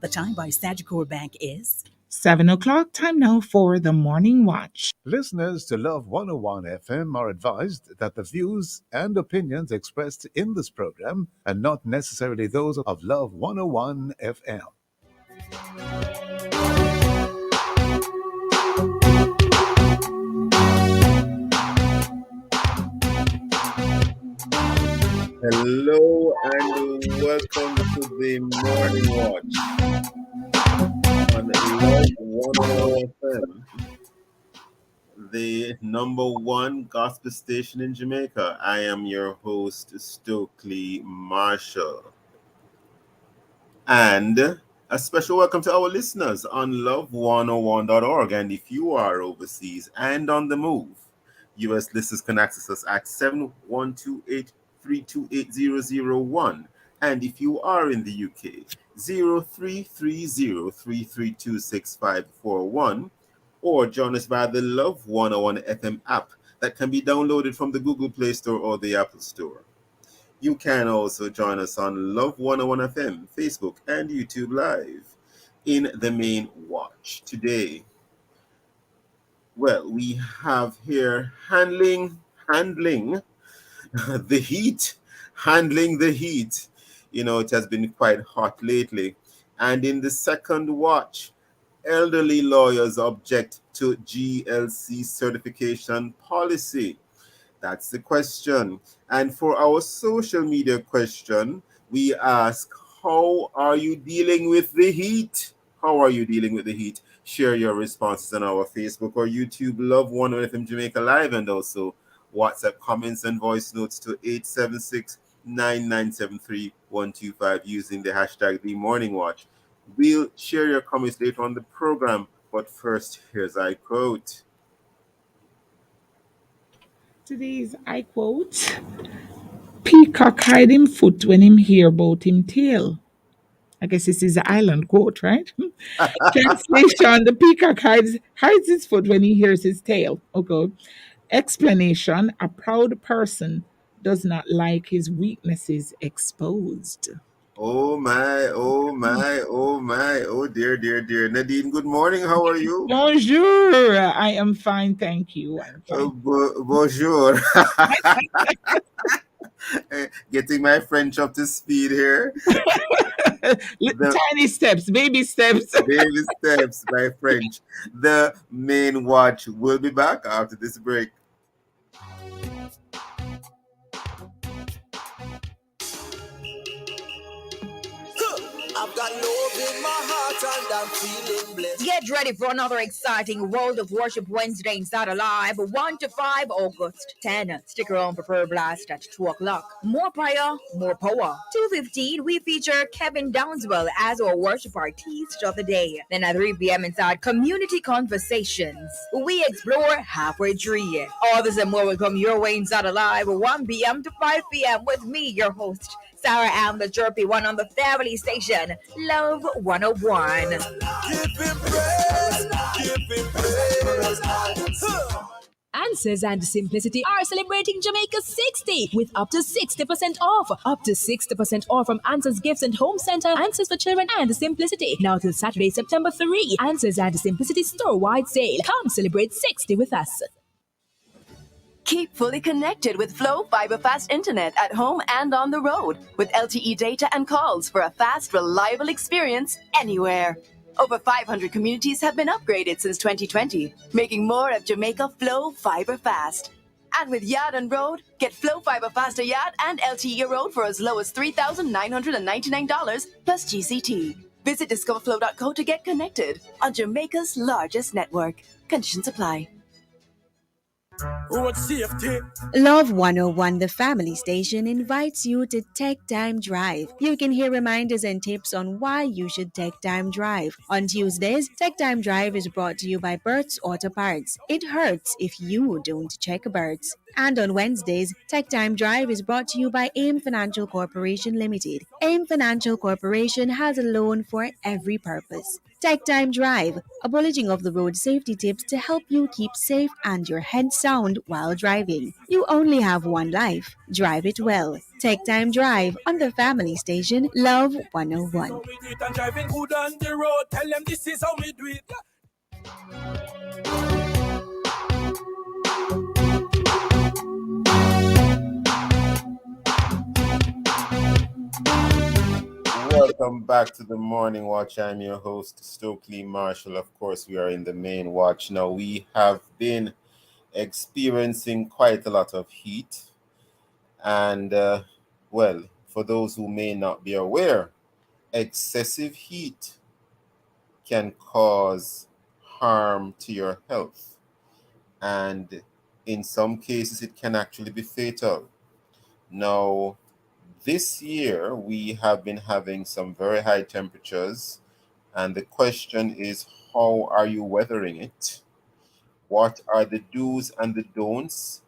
The time by Sagicor Bank is 7 o'clock. Time now for the morning watch. Listeners to Love 101 FM are advised that the views and opinions expressed in this program are not necessarily those of Love 101 FM. Hello and welcome to the Morning Watch on Love 101 FM, the number one gospel station in Jamaica. I am your host, Stokeley Marshall. And a special welcome to our listeners on love101.org. And if you are overseas and on the move, US listeners can access us at 7128-328-001. And if you are in the UK, 0330-332-6541, or join us via the Love 101 FM app that can be downloaded from the Google Play Store or the Apple Store. You can also join us on Love 101 FM, Facebook, and YouTube Live in the main watch today. Well, we have here handling the heat. Handling the heat. You know, it has been quite hot lately. And in the second watch, elderly lawyers object to GLC certification policy. That's the question. And for our social media question, we ask, how are you dealing with the heat? How are you dealing with the heat? Share your responses on our Facebook or YouTube Love 101 FM Jamaica Live, and also WhatsApp comments and voice notes to 876-9973-125 using the hashtag The Morning Watch. We'll share your comments later on the program, but first, here's I quote. Today's I quote: Peacock hide him foot when him hear about him tail. I guess this is the island quote, right? Translation: the peacock hides his foot when he hears his tail. Okay. Explanation: a proud person does not like his weaknesses exposed. Oh my, oh my, oh my, oh dear, dear, dear. Nadine, good morning. How are you? Bonjour. I am fine, thank you. I'm fine. Bonjour. Getting my French up to speed here. Tiny steps, baby steps. Baby steps, my French. The main watch will be back after this break. I've got love in my heart and I'm feeling blessed. Get ready for another exciting World of Worship Wednesday inside Alive, 1 to 5 August 10. Stick around for prayer blast at 2 o'clock. More prayer, more power. 2:15, we feature Kevin Downswell as our worship artist of the day. Then at 3 p.m. inside Community Conversations, we explore Halfway Tree. All this and more will come your way inside Alive, 1 p.m. to 5 p.m. with me, your host, Sarah Ann, the chirpy one on the family station, Love 101. Give him praise, give him praise. Answers and Simplicity are celebrating Jamaica 60 with up to 60% off. Up to 60% off from Answers Gifts and Home Center, Answers for Children and Simplicity. Now till Saturday, September 3. Answers and Simplicity store-wide sale. Come celebrate 60 with us. Keep fully connected with Flow Fiber Fast Internet at home and on the road with LTE data and calls for a fast, reliable experience anywhere. Over 500 communities have been upgraded since 2020, making more of Jamaica Flow Fiber Fast. And with Yard and Road, get Flow Fiber Faster Yard and LTE Road for as low as $3,999 plus GCT. Visit discoverflow.co to get connected on Jamaica's largest network. Conditions apply. Road safety. Love 101, the family station, invites you to Tech Time Drive. You can hear reminders and tips on why you should Tech Time Drive. On Tuesdays, Tech Time Drive is brought to you by Bert's Auto Parts. It hurts if you don't check Bert's. And on Wednesdays, Tech Time Drive is brought to you by AIM Financial Corporation Limited. AIM Financial Corporation has a loan for every purpose. Tech Time Drive, a bulletin of the road safety tips to help you keep safe and your head sound while driving. You only have one life. Drive it well. Tech Time Drive on the family station Love 101. So we do it and driving good on the road. Tell them this is how we do it. Welcome back to the Morning Watch. I'm your host, Stokeley Marshall. Of course, we are in the main watch. Now, we have been experiencing quite a lot of heat. And, well, for those who may not be aware, excessive heat can cause harm to your health. And in some cases, it can actually be fatal. Now, this year, we have been having some very high temperatures, and the question is, how are you weathering it? What are the do's and the don'ts?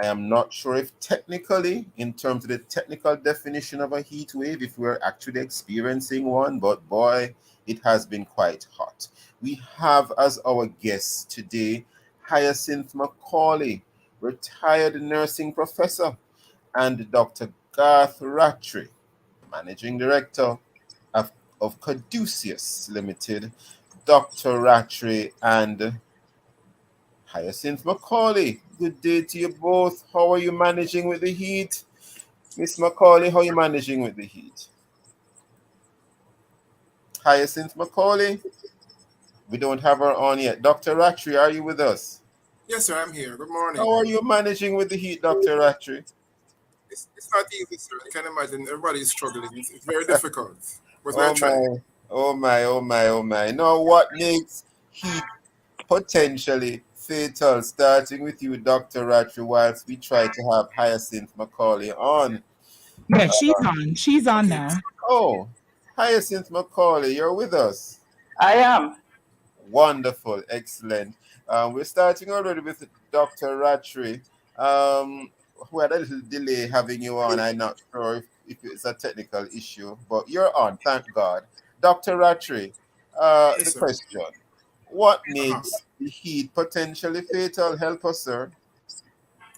I am not sure if technically, in terms of the technical definition of a heat wave, if we're actually experiencing one, but boy, it has been quite hot. We have as our guest today Hyacinth Macaulay, retired nursing professor, and Dr. Garth Rattray, Managing Director of Caduceus Limited. Dr. Rattray and Hyacinth Macaulay, good day to you both. How are you managing with the heat? Miss Macaulay, how are you managing with the heat? Hyacinth Macaulay? We don't have her on yet. Dr. Rattray, are you with us? Yes, sir, I'm here. Good morning. How are you managing with the heat, Dr. Rattray? It's not easy, sir. I can imagine everybody is struggling. It's very difficult. But we're trying. Oh my. Now, what makes heat potentially fatal? Starting with you, Dr. Rattray, whilst we try to have Hyacinth Macaulay on. Yeah, she's on now. Oh, Hyacinth Macaulay, you're with us. I am. Wonderful, excellent. We're starting already with Dr. Rattray. We had a little delay having you on. I'm not sure if it's a technical issue, but you're on, thank God. Dr. Rattray, Yes, the sir. question, what makes the heat potentially fatal? Help us, sir.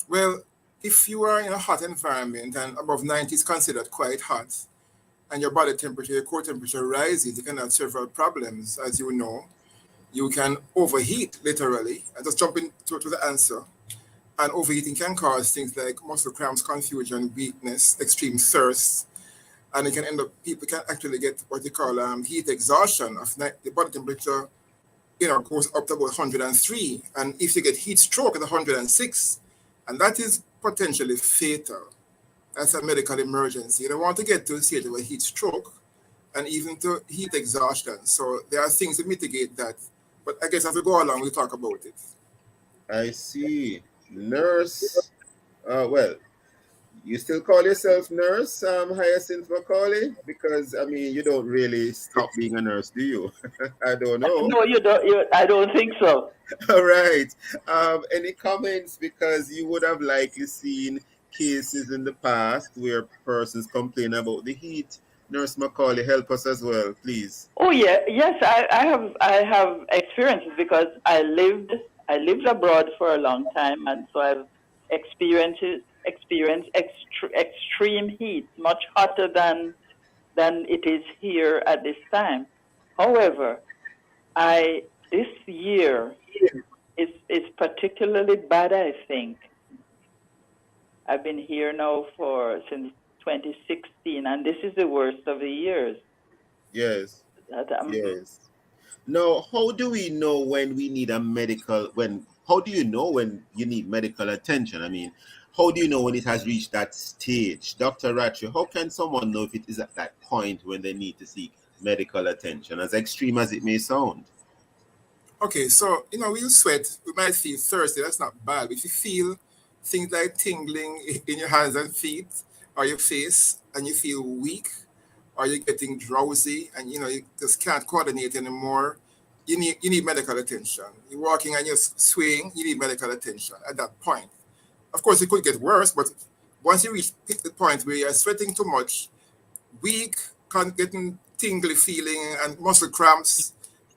Well, if you are in a hot environment and above 90 is considered quite hot, and your body temperature, your core temperature rises, you can have several problems, as you know. You can overheat, literally. I just jump into to the answer. And overheating can cause things like muscle cramps, confusion, weakness, extreme thirst, and it can end up, people can actually get what they call heat exhaustion of the body temperature, goes up to about 103. And if you get heat stroke at 106, and that is potentially fatal. That's a medical emergency. You don't want to get to the stage of a heat stroke and even to heat exhaustion. So there are things to mitigate that. But I guess as we go along, we'll talk about it. I see. Nurse, well, you still call yourself nurse, Hyacinth Macaulay? Because, I mean, you don't really stop being a nurse, do you? I don't know. No, you don't. I don't think so. All right. Any comments? Because you would have likely seen cases in the past where persons complain about the heat. Nurse Macaulay, help us as well, please. Oh yeah, yes, I have experiences because I lived abroad for a long time, and so I've experienced extreme heat, much hotter than it is here at this time. However, this year is particularly bad, I think. I've been here now since 2016, and this is the worst of the years. Yes. Yes. Now, how do we know when we need how do you know when you need medical attention? I mean, how do you know when it has reached that stage? Dr. Rattray, how can someone know if it is at that point when they need to seek medical attention, as extreme as it may sound? Okay, so, we'll sweat, we might feel thirsty, that's not bad. If you feel things like tingling in your hands and feet or your face, and you feel weak, or you're getting drowsy, and you just can't coordinate anymore, you need medical attention. You're walking and you're swaying, you need medical attention at that point. Of course, it could get worse, but once you reach the point where you're sweating too much, weak, getting tingly feeling, and muscle cramps,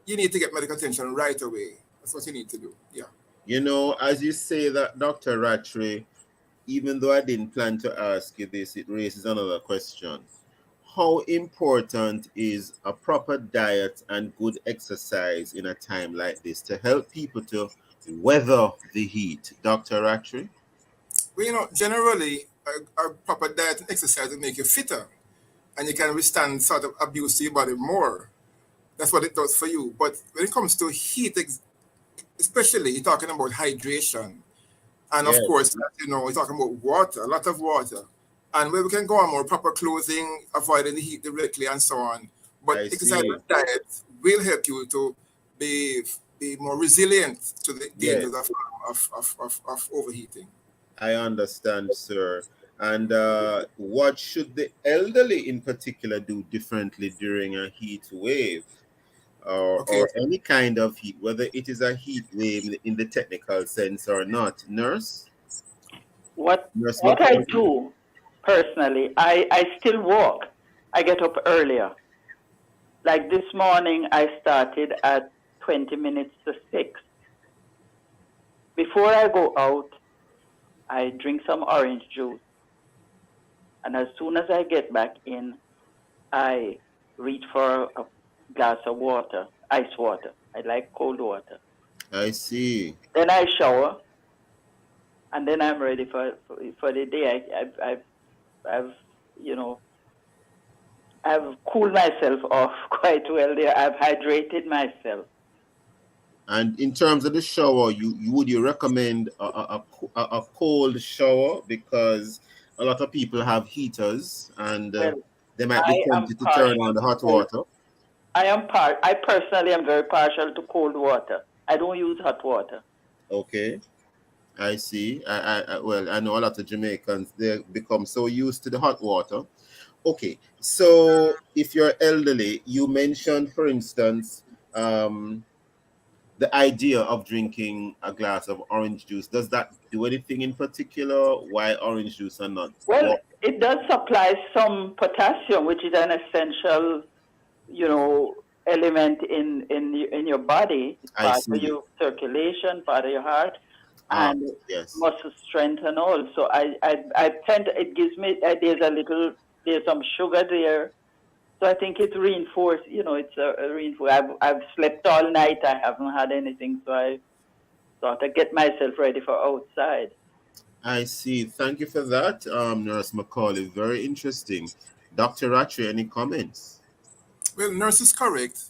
you need to get medical attention right away. That's what you need to do. Yeah. You know, as you say that, Dr. Rattray, even though I didn't plan to ask you this, it raises another question. How important is a proper diet and good exercise in a time like this to help people to weather the heat? Dr. Rattray? Well, generally, a proper diet and exercise will make you fitter, and you can withstand sort of abuse to your body more. That's what it does for you. But when it comes to heat, especially, you're talking about hydration. And of Yes, course, as you know, we're talking about water, a lot of water. And where we can go on more proper clothing, avoiding the heat directly, and so on. But I exercise see. and diet will help you to be more resilient to the Yes, dangers of overheating. I understand, sir. And what should the elderly in particular do differently during a heat wave? Okay. Or any kind of heat, whether it is a heat wave in the technical sense or not. What Nurse what I McCall. do personally, I still walk. I get up earlier. Like this morning, I started at 20 minutes to 6. Before I go out, I drink some orange juice. And as soon as I get back in, I reach for a glass of water, ice water. I like cold water. I see. Then I shower, and then I'm ready for the day. I've you know I've cooled myself off quite well there. I've hydrated myself. And in terms of the shower, you recommend a cold shower because a lot of people have heaters and Well, they might be I am tempted to turn partial on the to hot cold. water. I personally am very partial to cold water. I don't use hot water. Okay, I see. Well, I know a lot of Jamaicans, they become so used to the hot water. Okay, so if you're elderly, you mentioned, for instance, um, the idea of drinking a glass of orange juice. Does that do anything in particular? Why orange juice and not Well, what? it does supply some potassium, which is an essential, element in your body. It's I part of see. your circulation, part of your heart, Ah, and yes, muscle strength and all. So I tend it gives me there's some sugar there. So I think it's reinforced. It's a reinforced. I've slept all night. I haven't had anything, so I sort of get myself ready for outside. I see. Thank you for that, Nurse McCauley. Very interesting. Dr. Rattray, any comments? Well, nurse is correct.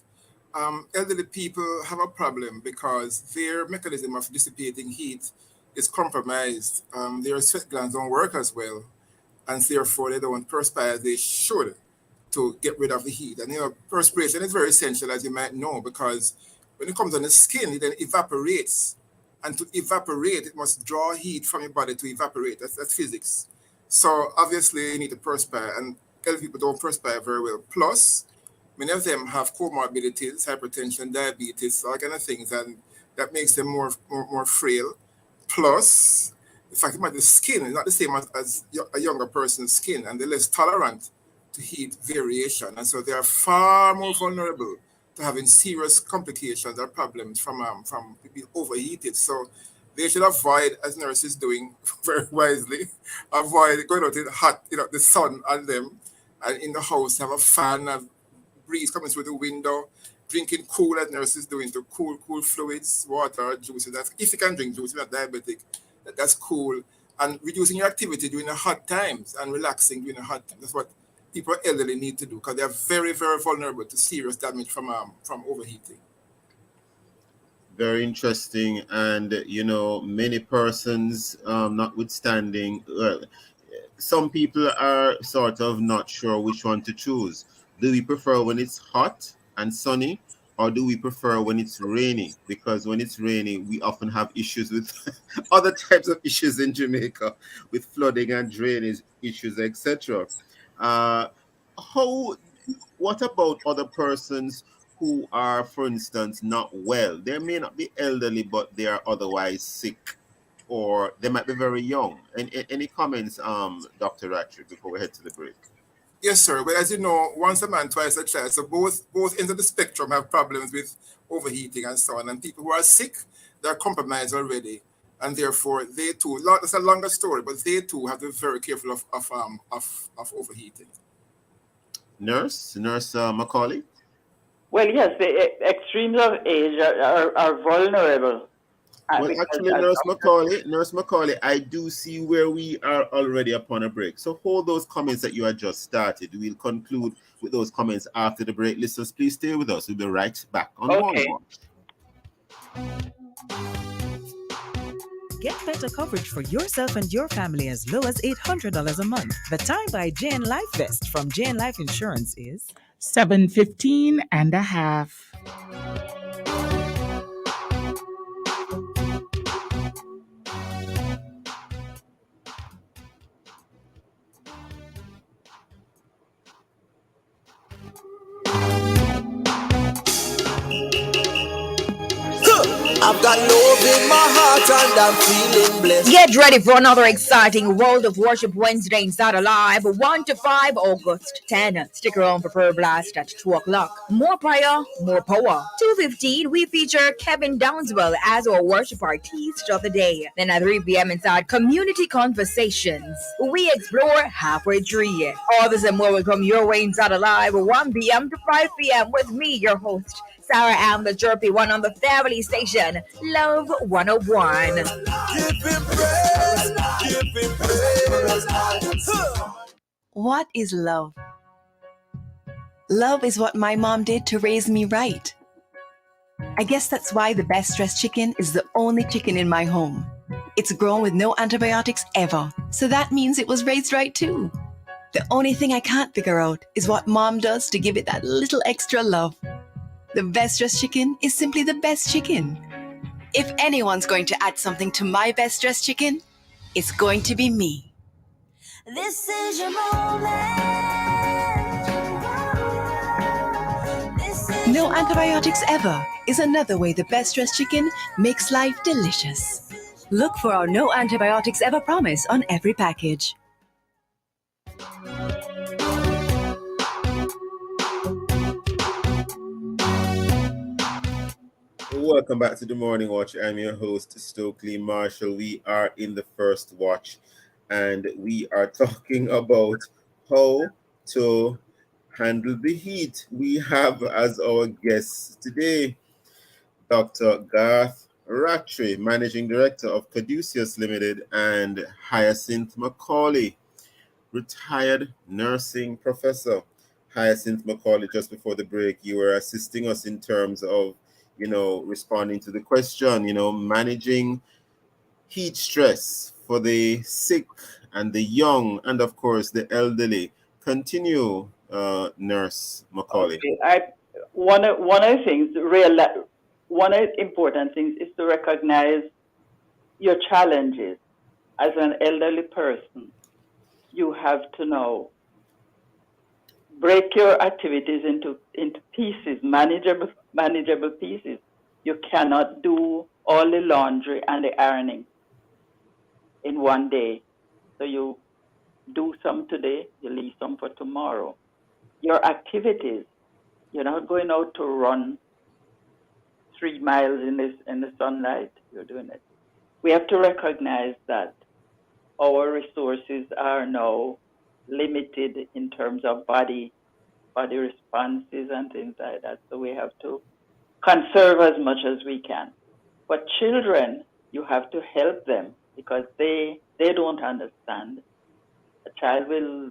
Elderly people have a problem because their mechanism of dissipating heat is compromised. Their sweat glands don't work as well, and therefore they don't perspire as they should to get rid of the heat. And perspiration is very essential, as you might know, because when it comes on the skin, it then evaporates. And to evaporate, it must draw heat from your body to evaporate. That's physics. So obviously, you need to perspire, and elderly people don't perspire very well. Plus, many of them have comorbidities, hypertension, diabetes, all kind of things, and that makes them more frail. Plus, the fact about the skin is not the same as a younger person's skin, and they're less tolerant to heat variation, and so they are far more vulnerable to having serious complications or problems from being overheated. So they should avoid, as nurses doing very wisely, avoid going out in hot, the sun on them, and in the house have a fan, have breeze coming through the window, drinking cool, as nurses doing, to cool fluids, water, juices. That's, if you can drink juice, you're not diabetic, that's cool. And reducing your activity during the hot times and relaxing during the hot times. That's what people elderly need to do because they are very, very vulnerable to serious damage from overheating. Very interesting. And, many persons, notwithstanding, some people are sort of not sure which one to choose. Do we prefer when it's hot and sunny, or do we prefer when it's rainy? Because when it's rainy, we often have issues with other types of issues in Jamaica, with flooding and drainage issues, etc. Uh, how? What about other persons who are, for instance, not well? They may not be elderly, but they are otherwise sick, or they might be very young. And any comments, Dr. Ratchet, before we head to the break? Yes, sir. But as you know, once a man, twice a child. So both ends of the spectrum have problems with overheating and so on. And people who are sick, they're compromised already, and therefore they too. That's a longer story, but they too have to be very careful of overheating. Nurse Macaulay. Well, yes, the extremes of age are vulnerable Well, because actually, Nurse Macaulay, I do see where we are already upon a break. So hold those comments that you had just started. We'll conclude with those comments after the break. Listeners, please stay with us. We'll be right back on the Morning okay. Watch. Get better coverage for yourself and your family as low as $800 a month. The time by JN Life Vest from JN Life Insurance is $7.15 and a half. I've got love in my heart and I'm feeling blessed. Get ready for another exciting World of Worship Wednesday in Start Alive, 1 to 5 August 10. Stick around for Prayer Blast at 2 o'clock. More prayer, more power. 2:15, we feature Kevin Downswell as our worship artist of the day. Then at 3 p.m. inside Community Conversations, we explore Halfway Tree. All this and more will come your way in Start Alive, 1 p.m. to 5 p.m. with me, your host, Sarah Am, the chirpy one on the family station, Love 101. Give him praise, give him praise. What is love? Love is what my mom did to raise me right. I guess that's why the best dressed chicken is the only chicken in my home. It's grown with no antibiotics ever, so that means it was raised right too. The only thing I can't figure out is what mom does to give it that little extra love. The best dressed chicken is simply the best chicken. If anyone's going to add something to my best dressed chicken, it's going to be me. This is your moment. No antibiotics ever is another way the best dressed chicken makes life delicious. Look for our no antibiotics ever promise on every package. Welcome back to the Morning Watch. I'm your host, Stokeley Marshall. We are in the first watch, and we are talking about how to handle the heat. We have as our guests today Dr. Garth Rattray, Managing Director of Caduceus Limited, and Hyacinth Macaulay, retired nursing professor. Hyacinth Macaulay, just before the break, you were assisting us in terms of, responding to the question, managing heat stress for the sick and the young, and of course the elderly. Continue, Nurse Macaulay. Okay. One of the things, one of the important things is to recognize your challenges as an elderly person. You have to know, break your activities into pieces, manageable pieces. You cannot do all the laundry and the ironing in one day. So you do some today, you leave some for tomorrow. Your activities, you're not going out to run 3 miles in the sunlight. You're doing it. We have to recognize that our resources are now limited in terms of body responses and things like that. So we have to conserve as much as we can. But children, you have to help them because they don't understand. A child will,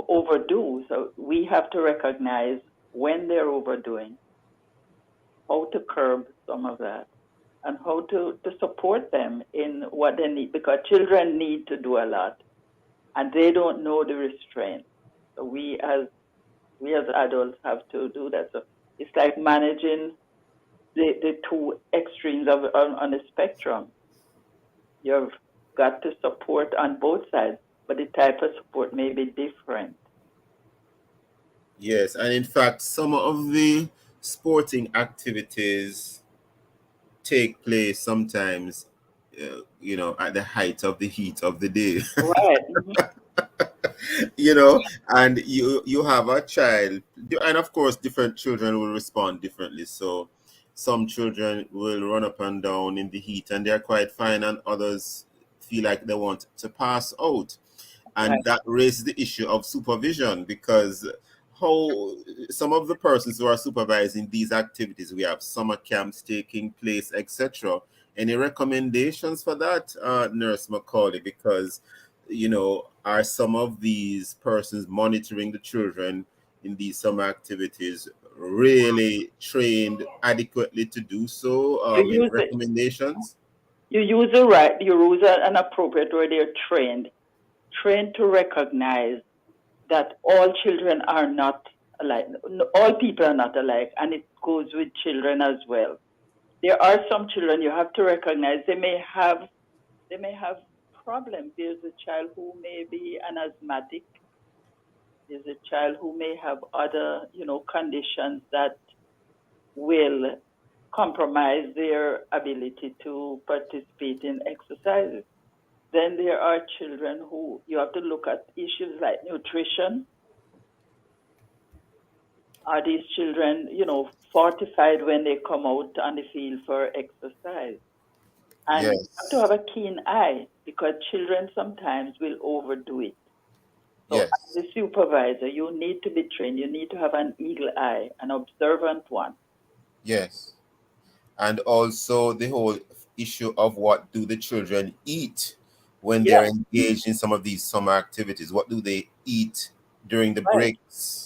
overdo. So we have to recognize when they're overdoing, how to curb some of that, and how to support them in what they need, because children need to do a lot and they don't know the restraint. So we as adults have to do that. So it's like managing the two extremes on the spectrum. You've got to support on both sides, but the type of support may be different. Yes, and in fact, some of the sporting activities take place sometimes, at the height of the heat of the day. Right. Mm-hmm. you know, and you have a child, and of course different children will respond differently. So some children will run up and down in the heat and they're quite fine, and others feel like they want to pass out. Right. And that raises the issue of supervision, because how some of the persons who are supervising these activities, we have summer camps taking place, etc. Any recommendations for that, Nurse Macaulay? Because are some of these persons monitoring the children in these summer activities really trained adequately to do so? You Any use it. recommendations? You use the right. You use an appropriate word. They're trained to recognize that all children are not alike. All people are not alike, and it goes with children as well. There are some children you have to recognize they may have problems. There's a child who may be an asthmatic. There's a child who may have other, conditions that will compromise their ability to participate in exercises. Then there are children who you have to look at issues like nutrition. Are these children, fortified when they come out on the field for exercise? And you have to Yes. have a keen eye because children sometimes will overdo it. So as Yes. a supervisor, you need to be trained. You need to have an eagle eye, an observant one. Yes. And also the whole issue of what do the children eat when Yeah, they're engaged in some of these summer activities. What do they eat during the right, breaks?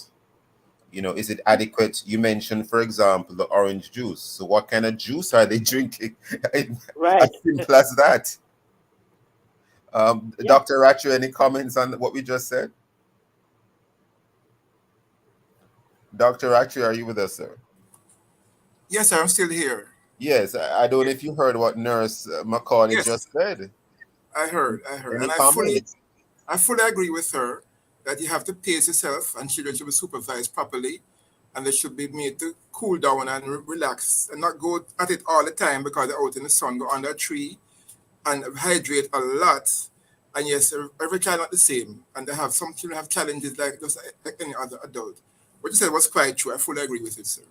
Is it adequate? You mentioned, for example, the orange juice. So what kind of juice are they drinking? As right. simple as that. Yeah. Dr. Ratcher, any comments on what we just said? Dr. Ratcher, are you with us, sir? Yes, sir, I'm still here. Yes, I don't know if you heard what Nurse Macaulay Yes, just said. I heard, Any and comments? I fully agree with her that you have to pace yourself, and children should be supervised properly, and they should be made to cool down and relax, and not go at it all the time because they're out in the sun, go under a tree and hydrate a lot. And yes, every child not the same, and they have some children have challenges like just like any other adult. What you said was quite true. I fully agree with it, sir.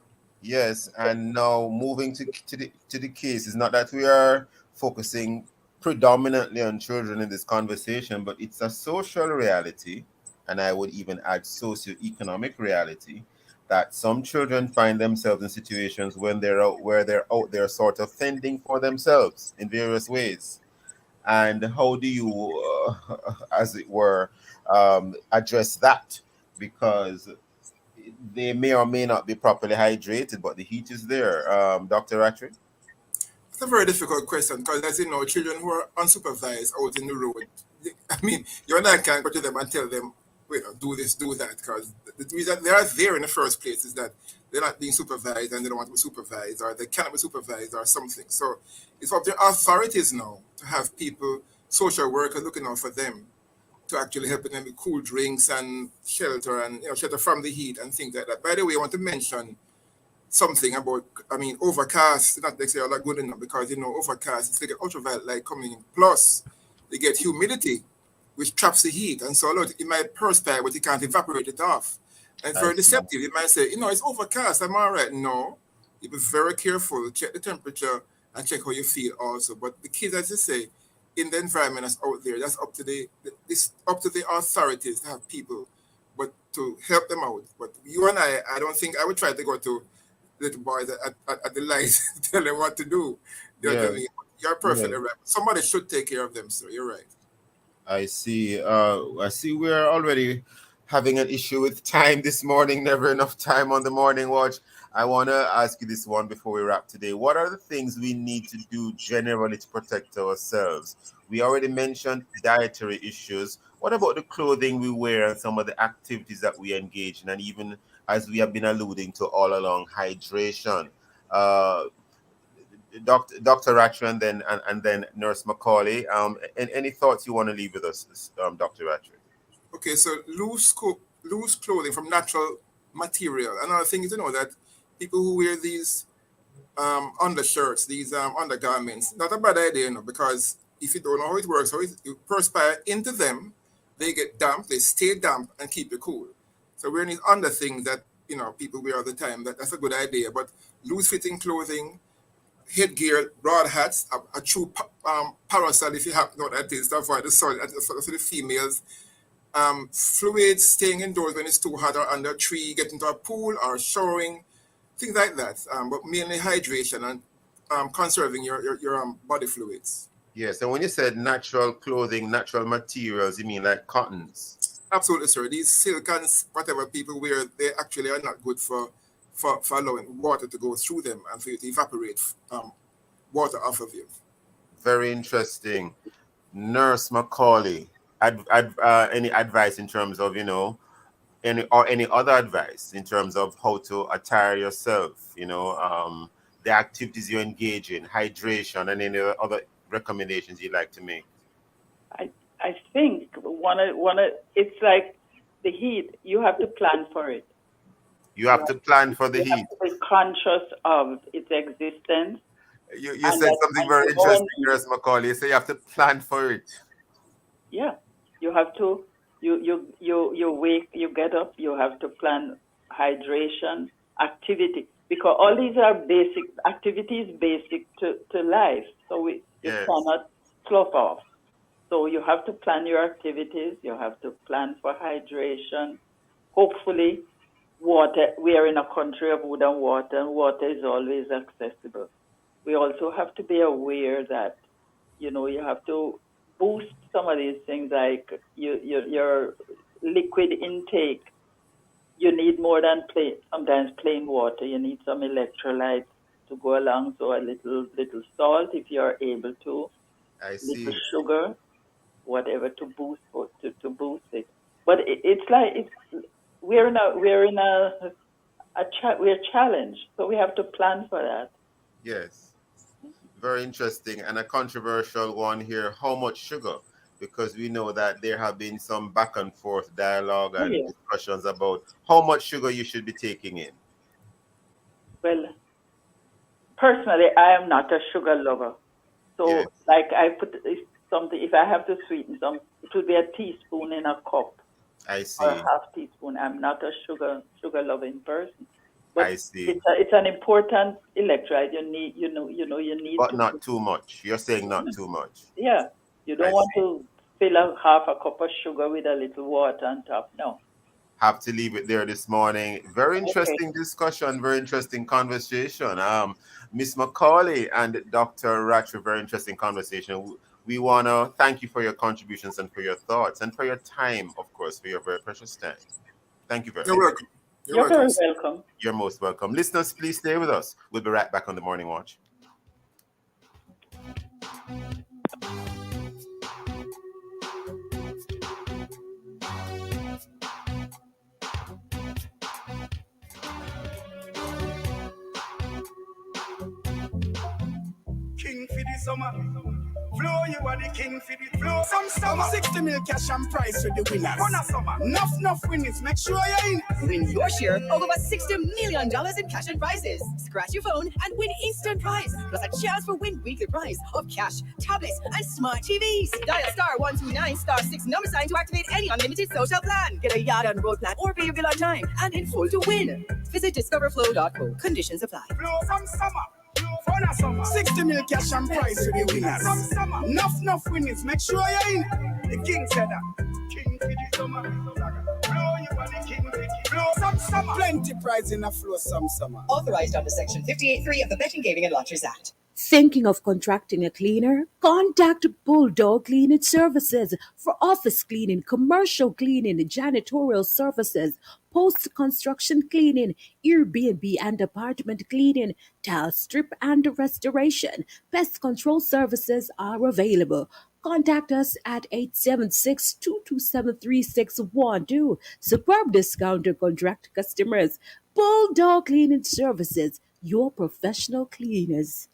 Yes, and now moving to the case, is not that we are focusing predominantly on children in this conversation, but it's a social reality, and I would even add socioeconomic reality, that some children find themselves in situations when they're out there sort of fending for themselves in various ways. And how do you, as it were, address that? Because they may or may not be properly hydrated, but the heat is there. Dr. Rattray? It's a very difficult question because, as you know, children who are unsupervised out in the road, I mean, you and I can't go to them and tell them, wait, do this, do that, because the reason they are there in the first place is that they're not being supervised and they don't want to be supervised, or they cannot be supervised, or something. So it's up to authorities now to have people, social workers, looking out for them to actually help them with cool drinks and shelter, and shelter from the heat and things like that. By the way, I want to mention something about, I mean, overcast, not necessarily good enough because, overcast, it's like an ultraviolet light coming in. Plus, they get humidity, which traps the heat. And so, look, it might perspire, but you can't evaporate it off. And it's I very see. deceptive. It might say, it's overcast, I'm all right. No, you be very careful, check the temperature and check how you feel also. But the kids, as you say, in the environment that's out there, that's up to it's up to the authorities to have people, but to help them out. But you and I don't think I would try to go to little boys at the lights tell them what to do. They're Yeah, telling you, you're yeah. perfectly right. Somebody should take care of them, sir. You're right. I see. I see we're already having an issue with time this morning. Never enough time on the morning watch. I want to ask you this one before we wrap today. What are the things we need to do generally to protect ourselves? We already mentioned dietary issues. What about the clothing we wear and some of the activities that we engage in? And even as we have been alluding to all along, hydration. Uh, Dr. Ratcher, and then Nurse Macaulay. And any thoughts you want to leave with us, Dr. Ratcher? Okay, so loose clothing from natural material. Another thing is to know that people who wear these undershirts, these undergarments, not a bad idea, because if you don't know how it works, how it perspire into them, they get damp, they stay damp and keep you cool. So wearing these under things that people wear all the time, that's a good idea. But loose fitting clothing, headgear, broad hats, a true parasol if you have know that is to avoid the sun, for the females. Fluids, staying indoors when it's too hot or under a tree, getting to a pool or showering, things like that. But mainly hydration and conserving your body fluids. Yes, and when you said natural clothing, natural materials, you mean like cottons? Absolutely, sir. These silkons, whatever people wear, they actually are not good for allowing water to go through them and for you to evaporate water off of you. Very interesting. Nurse Macaulay, any advice in terms of, any other advice in terms of how to attire yourself, the activities you engage in, hydration, and any other recommendations you'd like to make? I think it's like the heat. You have to plan for it. You have to plan for the You heat. have to be conscious of its existence. You said something very interesting, Nurse Macaulay. You say you have to plan for it. Yeah, you have to. You get up. You have to plan hydration, activity, because all these are basic activities, basic to life. So you cannot slough off. So you have to plan your activities. You have to plan for hydration. Hopefully, water. We are in a country of wood and water, and water is always accessible. We also have to be aware that, you have to boost some of these things like your liquid intake. You need more than sometimes plain water. You need some electrolytes to go along. So a little salt if you're able to. I see. Little sugar, whatever to boost it. But we're challenged, so we have to plan for that. Yes. Very interesting, and a controversial one here. How much sugar? Because we know that there have been some back and forth dialogue and discussions about how much sugar you should be taking in. Well, personally, I am not a sugar lover. So, like I put something, if I have to sweeten some, it will be a teaspoon in a cup. I see. Or a half teaspoon. I'm not a sugar loving person. But I see. It's an important electrolyte. You need, you need. But not too much. You're saying not too much. Yeah. You don't want to fill a half a cup of sugar with a little water on top. No. Have to leave it there this morning. Very interesting discussion, very interesting conversation. Miss Macaulay and Dr. Ratcher, very interesting conversation. We want to thank you for your contributions and for your thoughts and for your time, of course, for your very precious time. Thank you very much. You're welcome. You're very welcome. You're most welcome. Listeners, please stay with us. We'll be right back on the Morning Watch. King for the summer. Flow, you are the king for the flow. Some summer 60 mil cash and prize for the winners. Run a summer. Enough winnings. Make sure you're in. Win your share of over $60 million in cash and prizes. Scratch your phone and win instant prize. Plus a chance for win weekly prize of cash, tablets, and smart TVs. Dial *129*6 number sign to activate any unlimited social plan. Get a yard and road plan or pay your bill on time and in full to win. Visit discoverflow.co. Conditions apply. Flow some summer. Fun a summer. 60 mil cash and prize for the winners. Some summer. Enough winnings. Make sure you're in. The king said that. King for the summer. Flow, you are the king for the flow some summer. Plenty prize in a flow some summer. Authorized under Section 58.3 of the Betting, Gaming and Lotteries Act. Thinking of contracting a cleaner? Contact Bulldog Cleaning Services for office cleaning, commercial cleaning, janitorial services, post-construction cleaning, Airbnb and apartment cleaning, tile strip and restoration. Pest control services are available. Contact us at 876-227-3612. Superb discount to contract customers. Bulldog Cleaning Services, your professional cleaners.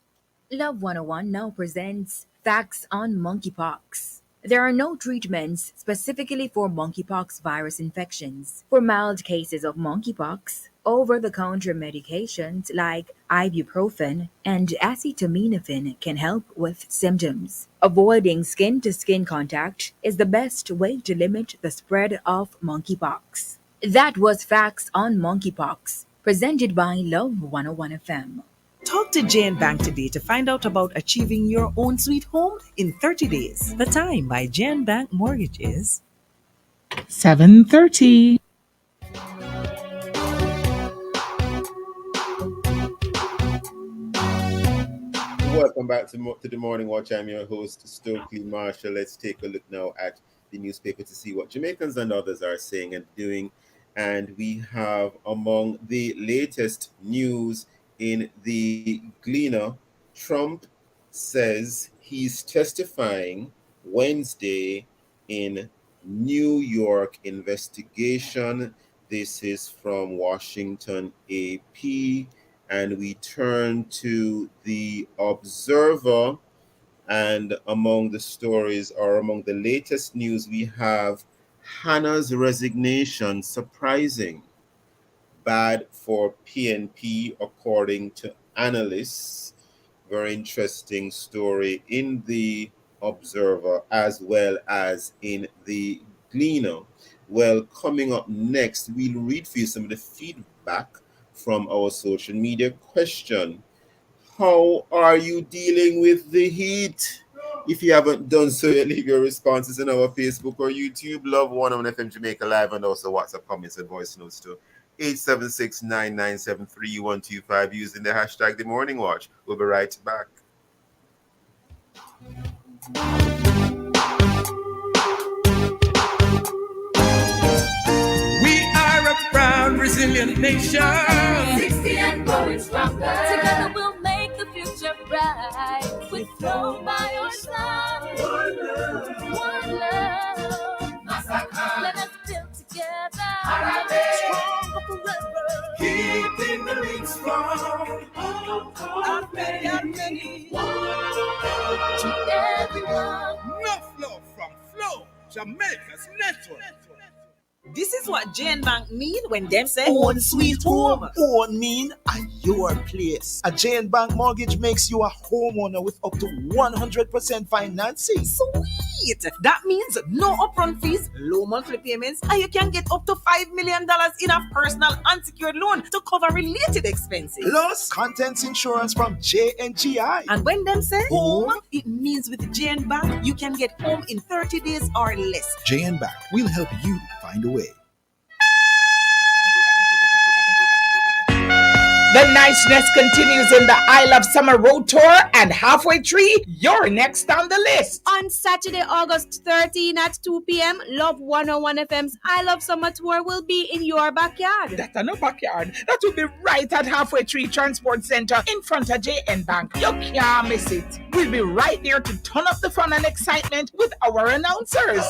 Love 101 now presents Facts on Monkeypox. There are no treatments specifically for monkeypox virus infections. For mild cases of monkeypox, Over the counter medications like ibuprofen and acetaminophen can help with symptoms. Avoiding skin to skin contact is the best way to limit the spread of monkeypox. That was Facts on Monkeypox, presented by Love 101 FM. Talk to Jane Bank today to find out about achieving your own sweet home in 30 days. The time by Jane Bank Mortgage is 7:30. Welcome back to the Morning Watch. I'm your host, Stokeley Marshall. Let's take a look now at the newspaper to see what Jamaicans and others are saying and doing. And we have among the latest news in the Gleaner, Trump says he's testifying Wednesday in New York investigation. This is from Washington AP. And we turn to the Observer, and among the stories or among the latest news, we have Hannah's resignation surprising, bad for PNP according to analysts. Very interesting story in the Observer as well as in the Gleaner. Well, coming up next, we'll read for you some of the feedback from our social media. Question: how are you dealing with the heat? If you haven't done so yet, leave your responses in our Facebook or YouTube. Love 101 FM Jamaica Live, and also WhatsApp comments and voice notes to 876-997-3125 using the hashtag The Morning Watch. We'll be right back. We are a proud, resilient nation. 60 and growing stronger. Together we'll make the future bright. With Flow by your side. One love. Massacre. Let us build together. Stronger forever. Keeping the links strong. Out many. To everyone. Enough love from Flow, Jamaica's network. This is what Jane Bank mean when them say Own sweet home. Own mean at your place. A Jane Bank mortgage makes you a homeowner with up to 100% financing. Sweet! That means no upfront fees, low monthly payments, and you can get up to $5 million in a personal unsecured loan to cover related expenses. Plus, contents insurance from JNGI. And when them say home, it means with Jane Bank, you can get home in 30 days or less. Jane Bank will help you find a way. The niceness continues in the I Love Summer Road Tour, and halfway through, you're next on the list. On Saturday, August 13 at 2 p.m., Love 101 FM's I Love Summer Tour will be in your backyard. That's no backyard. That will be right at Halfway Tree Transport Center in front of JN Bank. You can't miss it. We'll be right there to turn up the fun and excitement with our announcers.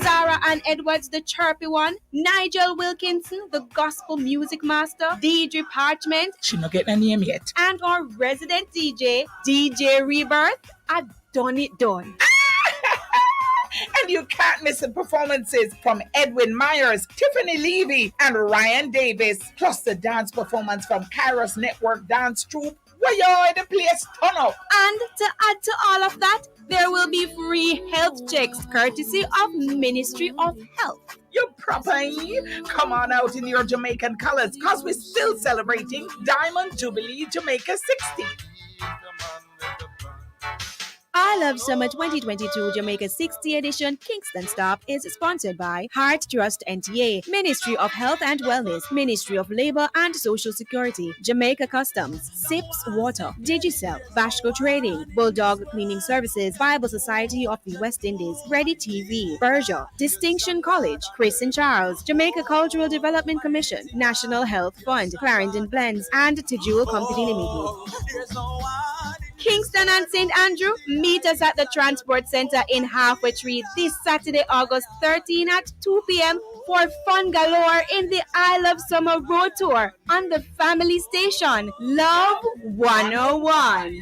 Sarah Ann Edwards, the chirpy one, Nigel Wilkinson, the gospel music master, Deidre Parchment, She not get a name yet. and our resident DJ, DJ Rebirth. I done it done. And you can't miss the performances from Edwin Myers, Tiffany Levy, and Ryan Davis, plus the dance performance from Kairos Network Dance Troupe, where you're the place turn up. And to add to all of that, there will be free health checks courtesy of Ministry of Health. You proper, come on out in your Jamaican colors, because we're still celebrating Diamond Jubilee Jamaica 60. I Love Summer 2022 Jamaica 60 edition Kingston Stop is sponsored by Heart Trust NTA, Ministry of Health and Wellness, Ministry of Labor and Social Security, Jamaica Customs, Sips Water, Digicel, Bashco Trading, Bulldog Cleaning Services, Bible Society of the West Indies, Ready TV, Berger, Distinction College, Chris and Charles, Jamaica Cultural Development Commission, National Health Fund, Clarendon Blends, and Tejewel Company Limited. Kingston and St. Andrew, meet us at the Transport Center in Halfway Tree this Saturday, August 13 at 2 p.m. for fun galore in the I Love Summer Road Tour on the family station, Love 101.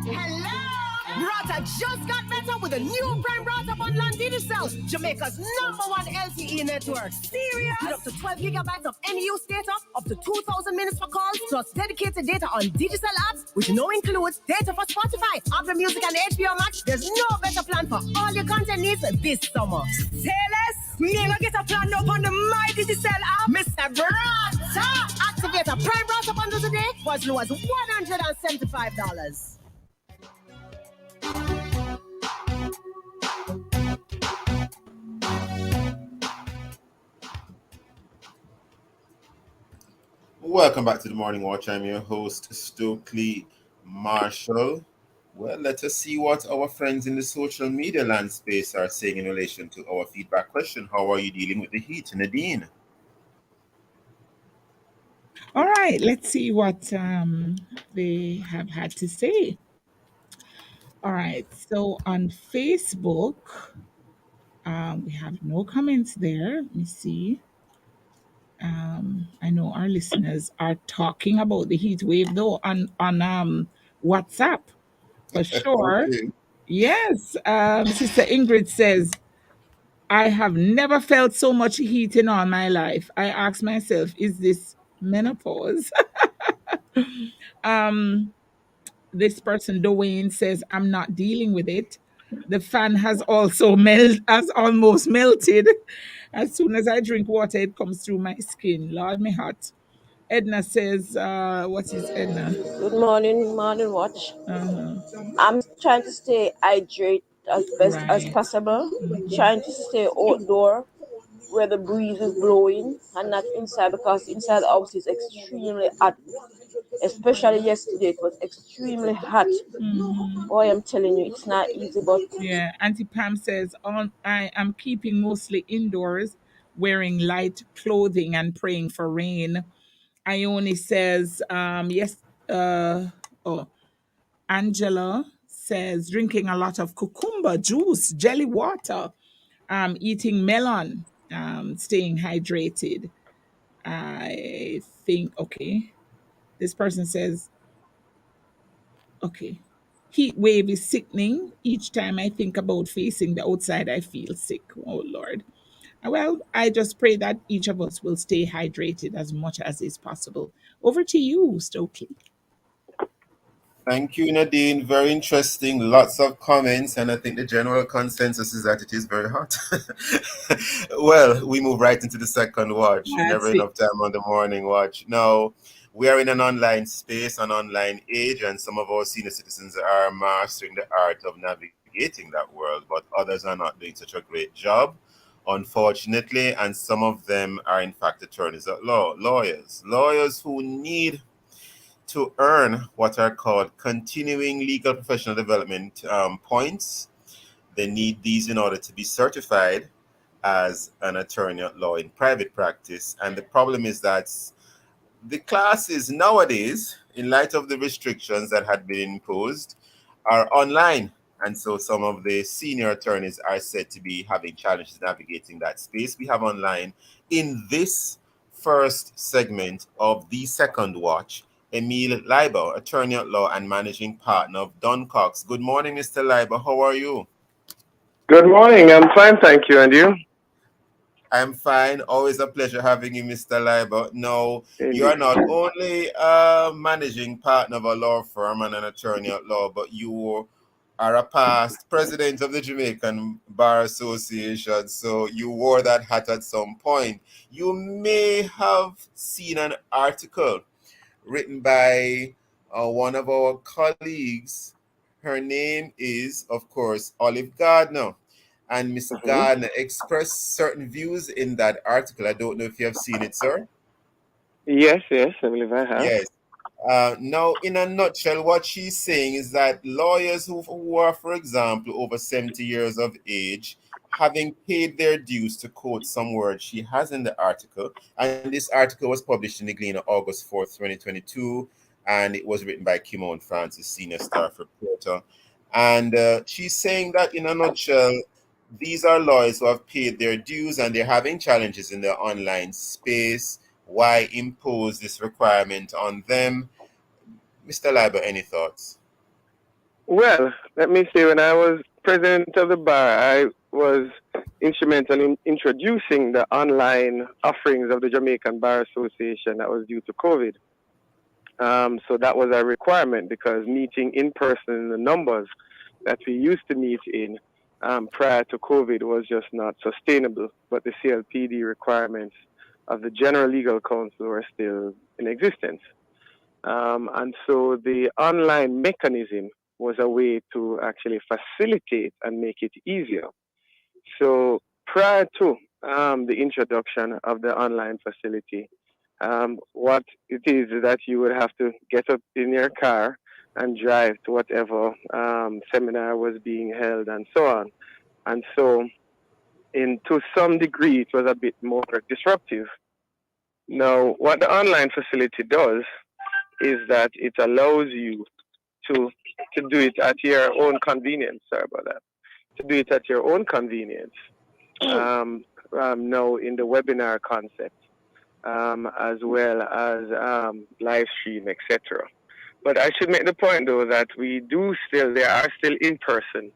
Hello, Brata just got better with a new Prime Brata bundle on Digicel, Jamaica's #1 LTE network. Serious? With up to 12 gigabytes of NUS data, up to 2,000 minutes for calls, plus dedicated data on Digicel apps, which now includes data for Spotify, Apple Music, and HBO Max. There's no better plan for all your content needs this summer. Say less. Me gonna get a plan up on the My Digicel app, Mr. Brata. Activate a Prime Brata bundle today for as low as $175. Welcome back to the Morning Watch. I'm your host, Stokeley Marshall. Well, let us see what our friends in the social media land space are saying in relation to our feedback question. How are you dealing with the heat, Nadine? All right, let's see what they have had to say. All right, so on Facebook, we have no comments there. Let me see. I know our listeners are talking about the heat wave though on WhatsApp for sure. Okay. Yes, Sister Ingrid says, I have never felt so much heat in all my life. I ask myself, is this menopause? um, this person, Dwayne, says, I'm not dealing with it. The fan has also has almost melted. As soon as I drink water, it comes through my skin. Lord, me hot. Edna says, what is Edna? Good morning, morning watch. Uh-huh. I'm trying to stay hydrated as best as Right. possible, trying to stay outdoor where the breeze is blowing and not inside because inside the house is extremely hot. Especially yesterday, it was extremely hot. Mhm. Boy, I'm telling you, it's not easy, but Yeah, Auntie Pam says, I am keeping mostly indoors, wearing light clothing and praying for rain. Ione says, yes, oh, Angela says, drinking a lot of cucumber juice, jelly water, eating melon, staying hydrated. I think, okay. This person says, okay. Heat wave is sickening. Each time I think about facing the outside, I feel sick. Oh, Lord. Well, I just pray that each of us will stay hydrated as much as is possible. Over to you, Stokely. Thank you, Nadine. Very interesting. Lots of comments, and I think the general consensus is that it is very hot. Well, we move right into the second watch. Never That's it. enough time on the morning watch. Now, we are in an online space, an online age, and some of our senior citizens are mastering the art of navigating that world, but others are not doing such a great job, unfortunately, and some of them are, in fact, attorneys at law, lawyers who need to earn what are called continuing legal professional development points. They need these in order to be certified as an attorney at law in private practice. And the problem is that the classes nowadays, in light of the restrictions that had been imposed, are online. And so some of the senior attorneys are said to be having challenges navigating that space we have online. In this first segment of the second watch, Emil Leiber, attorney at law and managing partner of Duncox. Good morning, Mr. Leiber. How are you? Good morning. I'm fine, thank you. And you? I'm fine. Always a pleasure having you, Mr. Leiber. Now, you are Indeed. not only a managing partner of a law firm and an attorney at law, but you are a past president of the Jamaican Bar Association. So you wore that hat at some point. You may have seen an article written by one of our colleagues. Her name is, of course, Olive Gardner. And Miss Mhm. Gardner expressed certain views in that article. I don't know if you have seen it, sir. Yes, yes, I believe I have. Yes. Now, in a nutshell, what she's saying is that lawyers who are, for example, over 70 years of age, having paid their dues, to quote some words she has in the article, and this article was published in the Gleaner August 4th, 2022, and it was written by Kimon Francis, senior staff reporter. And she's saying that, in a nutshell, these are lawyers who have paid their dues and they're having challenges in the online space. Why impose this requirement on them? Mr. Leiber, any thoughts? Well, let me say, when I was president of the bar, I was instrumental in introducing the online offerings of the Jamaican Bar Association that was due to COVID. So that was a requirement because meeting in person in the numbers that we used to meet in prior to COVID was just not sustainable. But the CLPD requirements of the General Legal Council were still in existence. And so the online mechanism was a way to actually facilitate and make it easier. So prior to the introduction of the online facility, what it is that you would have to get up in your car and drive to whatever seminar was being held and so on. And so, to some degree, it was a bit more disruptive. Now, what the online facility does is that it allows you to do it at your own convenience. Sorry about that. To do it at your own convenience. Now in the webinar concept, as well as live stream, etc. But I should make the point though that there are still in-person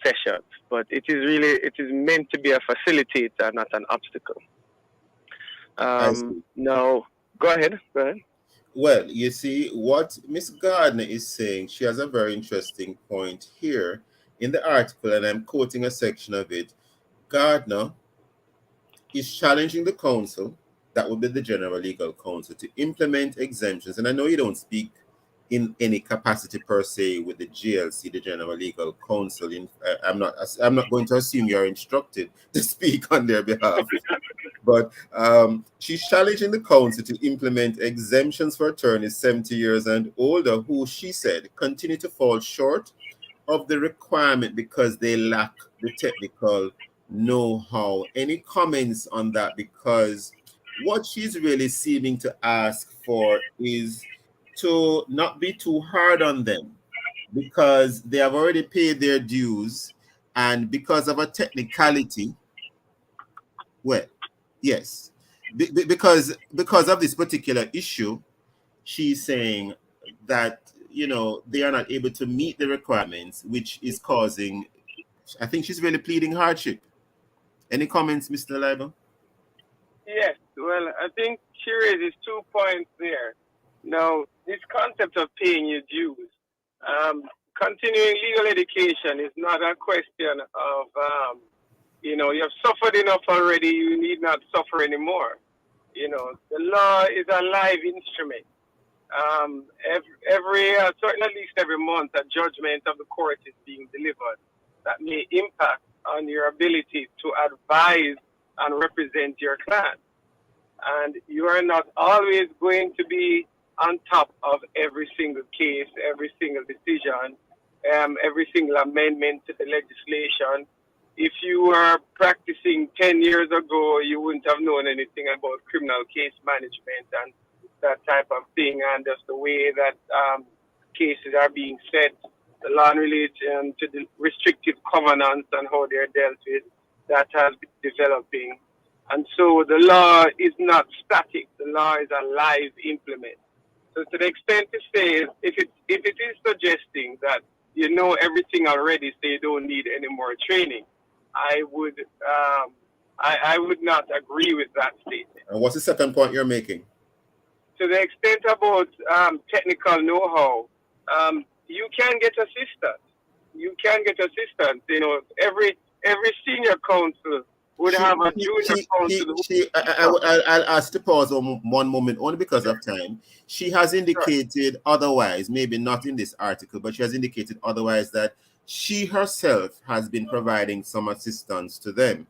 sessions, but it is meant to be a facilitator, not an obstacle. Now, go ahead. Well, you see, what Miss Gardner is saying, she has a very interesting point here in the article, and I'm quoting a section of it. Gardner is challenging the council, that would be the General Legal Council, to implement exemptions. And I know you don't speak in any capacity per se with the GLC, the General Legal Council. I'm not going to assume you're instructed to speak on their behalf. But she's challenging the council to implement exemptions for attorneys 70 years and older who, she said, continue to fall short of the requirement because they lack the technical know-how. Any comments on that? Because what she's really seeming to ask for is to not be too hard on them because they have already paid their dues, and because of a technicality, well, yes, because of this particular issue, she's saying that they are not able to meet the requirements, which is causing. I think she's really pleading hardship. Any comments, Mr. Leiber? Yes, well, I think she raises 2 points there. Now, this concept of paying your dues, continuing legal education is not a question of, you have suffered enough already, you need not suffer anymore. The law is a live instrument. Certainly at least every month, a judgment of the court is being delivered that may impact on your ability to advise and represent your client. And you are not always going to be on top of every single case, every single decision, every single amendment to the legislation. If you were practicing 10 years ago, you wouldn't have known anything about criminal case management and that type of thing, and just the way that cases are being set, the law in relation to the restrictive covenants and how they're dealt with, that has been developing. And so the law is not static. The law is a live implement. So to the extent to say, if it is suggesting that you know everything already, so you don't need any more training, I would not agree with that statement. And what's the second point you're making? To the extent about technical know-how, you can get assistance. You can get assistance. Every senior counsel would have a junior counsel. I'll ask to pause one moment, only because of time. She has indicated otherwise, maybe not in this article, but she has indicated otherwise that she herself has been providing some assistance to them.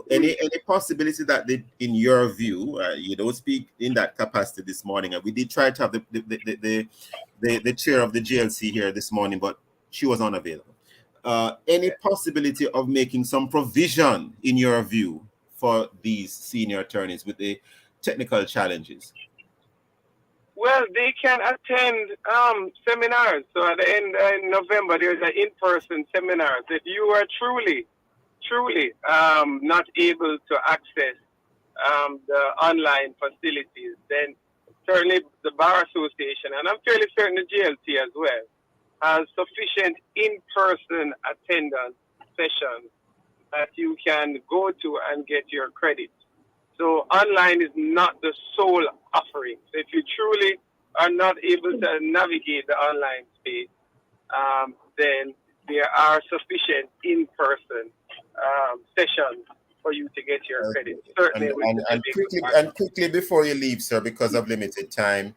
Any possibility that in your view, you don't speak in that capacity this morning, and we did try to have the chair of the GLC here this morning, but she was unavailable. Any possibility of making some provision in your view for these senior attorneys with the technical challenges? Well, they can attend seminars. So at the end in November, there's an in-person seminar. If you are truly not able to access the online facilities, then certainly the Bar Association, and I'm fairly certain the GLT as well, sufficient in-person attendance sessions that you can go to and get your credit. So online is not the sole offering. So if you truly are not able to navigate the online space, then there are sufficient in-person sessions for you to get your credit. Certainly with the Jamaican And quickly before you leave, sir, because of limited time,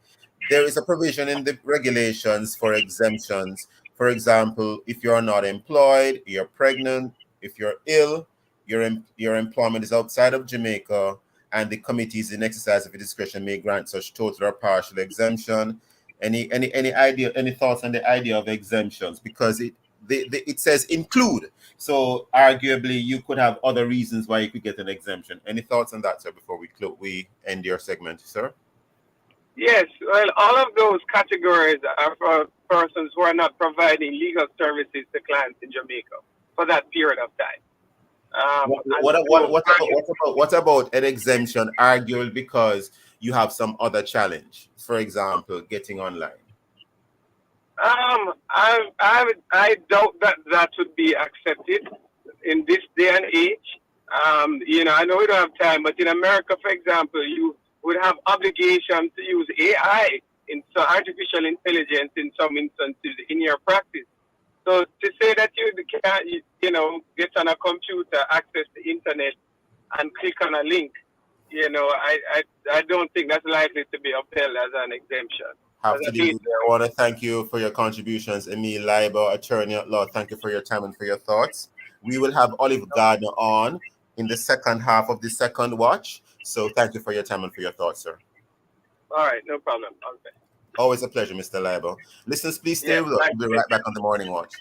there is a provision in the regulations for exemptions. For example, if you're not employed, you're pregnant, if you're ill, your employment is outside of Jamaica, and the committees in exercise of your discretion may grant such total or partial exemption. Any thoughts on the idea of exemptions? Because it says include. So arguably, you could have other reasons why you could get an exemption. Any thoughts on that, sir? Before we end your segment, sir. Yes, well, all of those categories are for persons who are not providing legal services to clients in Jamaica for that period of time. What about an exemption, arguably because you have some other challenge? For example, getting online. I doubt that would be accepted in this day and age. I know we don't have time, but in America, for example, you would have obligation to use AI, so artificial intelligence, in some instances in your practice. So to say that you can't, get on a computer, access the internet, and click on a link, I don't think that's likely to be upheld as an exemption. Have to leave you there. I want to thank you for your contributions, Emil Leiber, attorney at law. Thank you for your time and for your thoughts. We will have Olive Gardner on in the second half of the second watch. So thank you for your time and for your thoughts, sir. All right, no problem. Okay. Always a pleasure, Mr. Leiber. Listeners, please stay with us. We'll be right back on the morning watch.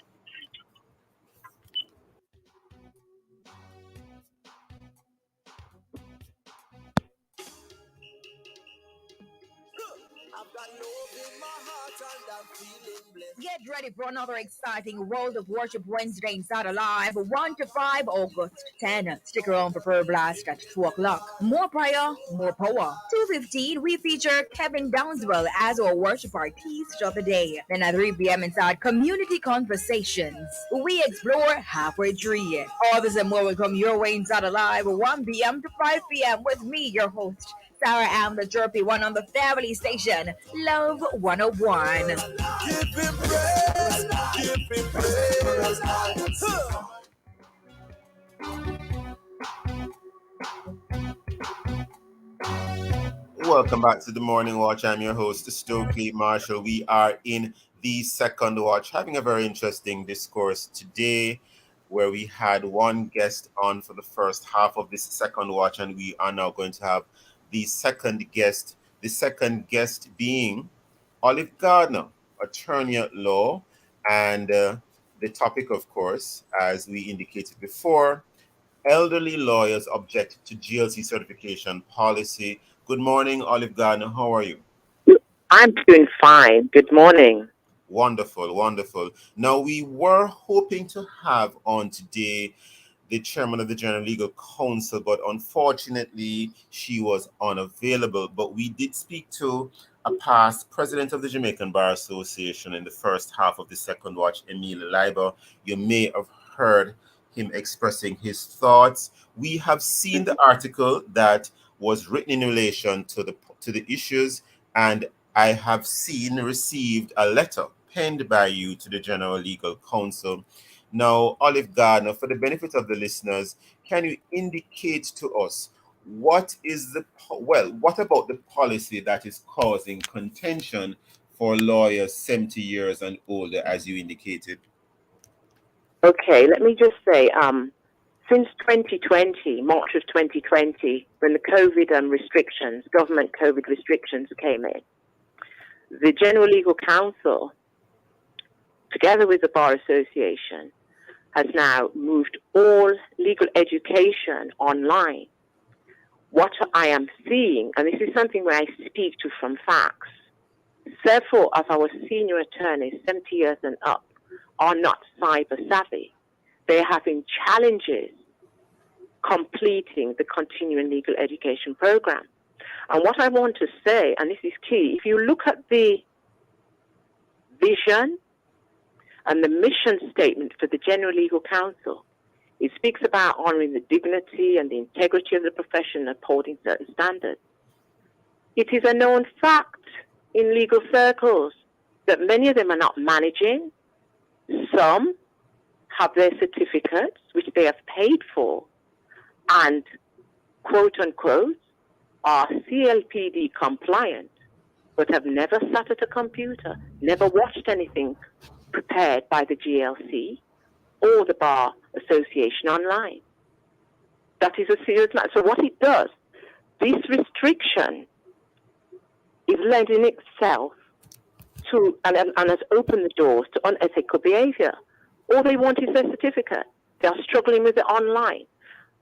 Get ready for another exciting World of Worship Wednesday inside Alive, 1 to 5 August 10. Stick around for Prayer Blast at 2 o'clock. More prayer, more power. 2:15, we feature Kevin Downswell as our worship artist of the day. Then at 3 p.m. inside Community Conversations, we explore Halfway Tree. All this and more will come your way inside Alive, 1 p.m. to 5 p.m. with me, your host, Sarah Am, the chirpy one on the family station, Love 101. Give him praise, give him praise. Welcome back to the Morning Watch. I'm your host, Stokeley Marshall. We are in the second watch, having a very interesting discourse today, where we had one guest on for the first half of this second watch, and we are now going to have the second guest. The second guest being Olive Gardner, attorney at law, and the topic, of course, as we indicated before, elderly lawyers object to GLC certification policy. Good morning, Olive Gardner. How are you? I'm doing fine. Good morning. Wonderful, wonderful. Now, we were hoping to have on today the chairman of the General Legal Council, but unfortunately, she was unavailable. But we did speak to a past president of the Jamaican Bar Association in the first half of the second watch, Emil Leiber. You may have heard him expressing his thoughts. We have seen the article that was written in relation to the issues, and I have received a letter penned by you to the General Legal Council. Now, Olive Gardner, for the benefit of the listeners, can you indicate to us what about the policy that is causing contention for lawyers 70 years and older, as you indicated? Okay, let me just say, since 2020, March of 2020, when the government COVID restrictions came in, the General Legal Council, together with the Bar Association, has now moved all legal education online. What I am seeing, and this is something where I speak to from facts, several of our senior attorneys, 70 years and up, are not cyber savvy. They're having challenges completing the continuing legal education program. And what I want to say, and this is key, if you look at the vision And the mission statement for the General Legal Counsel, it speaks about honoring the dignity and the integrity of the profession and upholding certain standards. It is a known fact in legal circles that many of them are not managing. Some have their certificates, which they have paid for, and quote unquote, are CLPD compliant, but have never sat at a computer, never watched anything prepared by the GLC or the Bar Association online. That is a serious matter. So what it does, this restriction is lending itself to, and has opened the doors to unethical behavior. All they want is their certificate. They are struggling with it online.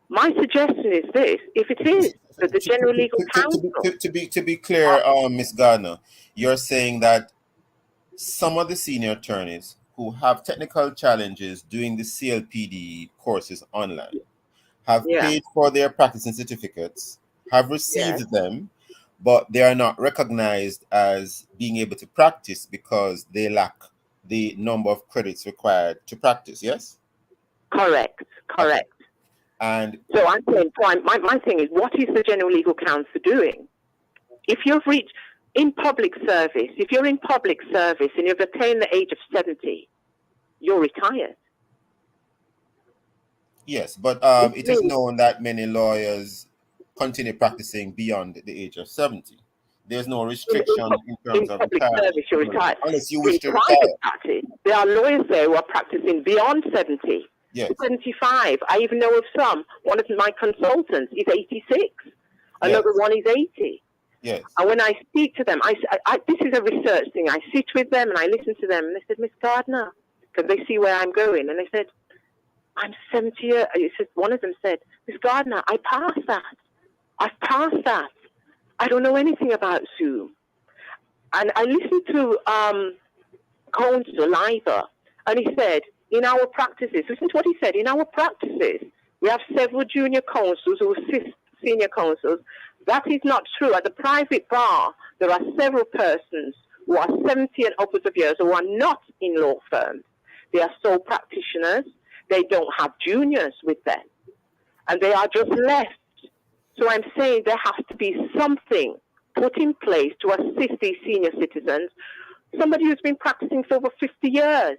My suggestion is this: if it is that the General Legal Counsel, to be clear, Ms. Gardner, you're saying that some of the senior attorneys who have technical challenges doing the CLPD courses online have paid for their practicing certificates, have received them, but they are not recognized as being able to practice because they lack the number of credits required to practice, yes? Correct. Okay. And so I'm saying, my thing is, what is the General Legal Counsel doing? If you've reached in public service, if you're in public service and you've attained the age of 70, you're retired. Yes, but it is known that many lawyers continue practicing beyond the age of 70. There's no restriction in terms of public retirement. service, you're retired. Unless you wish to In retire. private practice, there are lawyers there who are practicing beyond 70. Yes. 75. I even know of some. One of my consultants is 86. Another one is 80. Yes. And when I speak to them, this is a research thing. I sit with them and I listen to them. And they said, Miss Gardner, because they see where I'm going. And they said, I'm 70 years. One of them said, Miss Gardner, I passed that. I've passed that. I don't know anything about Zoom. And I listened to Cohn's Saliva, and he said, in our practices, listen to what he said, in our practices, we have several junior counsels who assist senior counsels. That is not true. At the private bar, there are several persons who are 70 and upwards of years who are not in law firms. They are sole practitioners. They don't have juniors with them. And they are just left. So I'm saying there has to be something put in place to assist these senior citizens, somebody who's been practicing for over 50 years.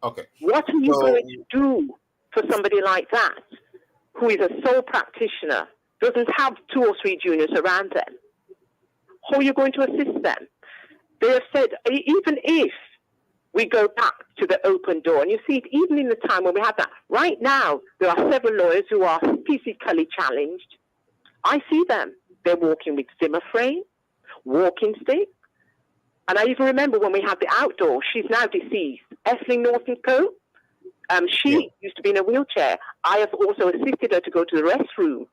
Okay. What are you going to do for somebody like that, who is a sole practitioner, doesn't have 2 or 3 juniors around them? How are you going to assist them? They have said, even if we go back to the open door, and you see it even in the time when we have that. Right now, there are several lawyers who are physically challenged. I see them. They're walking with Zimmer frame, walking stick. And I even remember when we had the outdoor, she's now deceased, Essling Norton Co. She used to be in a wheelchair. I have also assisted her to go to the restroom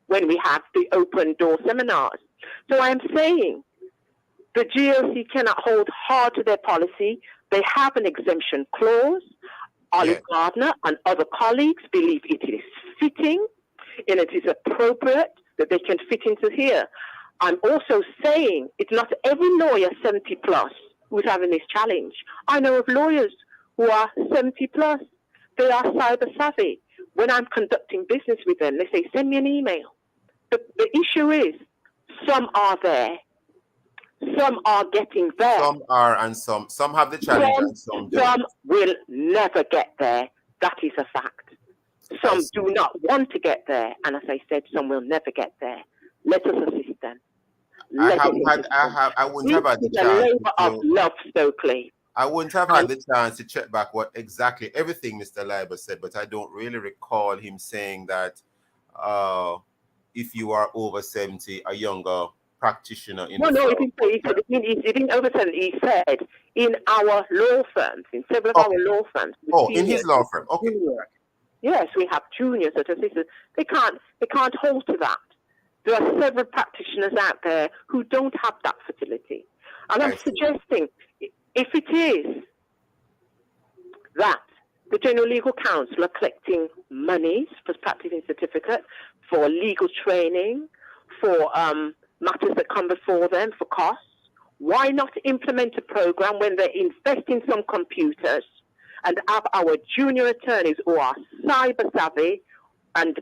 when we had the open door seminars. So I'm saying the GLC cannot hold hard to their policy. They have an exemption clause. Olive Gardner and other colleagues believe it is fitting and it is appropriate that they can fit into here. I'm also saying it's not every lawyer 70 plus who's having this challenge. I know of lawyers who are 70 plus. They are cyber savvy. When I'm conducting business with them, they say, send me an email. The issue is some are there. Some are getting there. Some are, and some have the challenge, and some don't. Some will never get there. That is a fact. Some do not want to get there, and as I said, some will never get there. Let us assist them. I wouldn't have had the chance. Labor of love, Stokeley. I wouldn't have had the chance to check back what exactly everything Mr. Leiber said, but I don't really recall him saying that if you are over 70, a younger practitioner in he didn't over 70. He said in our law firms, in several of our law firms. In his law firm. Okay. Yes, we have juniors that assist. They can't hold to that. There are several practitioners out there who don't have that facility. And I'm suggesting, if it is that the General Legal Counsel are collecting monies for practicing certificate, for legal training, for matters that come before them, for costs, Why not implement a program when they invest in some computers and have our junior attorneys who are cyber savvy and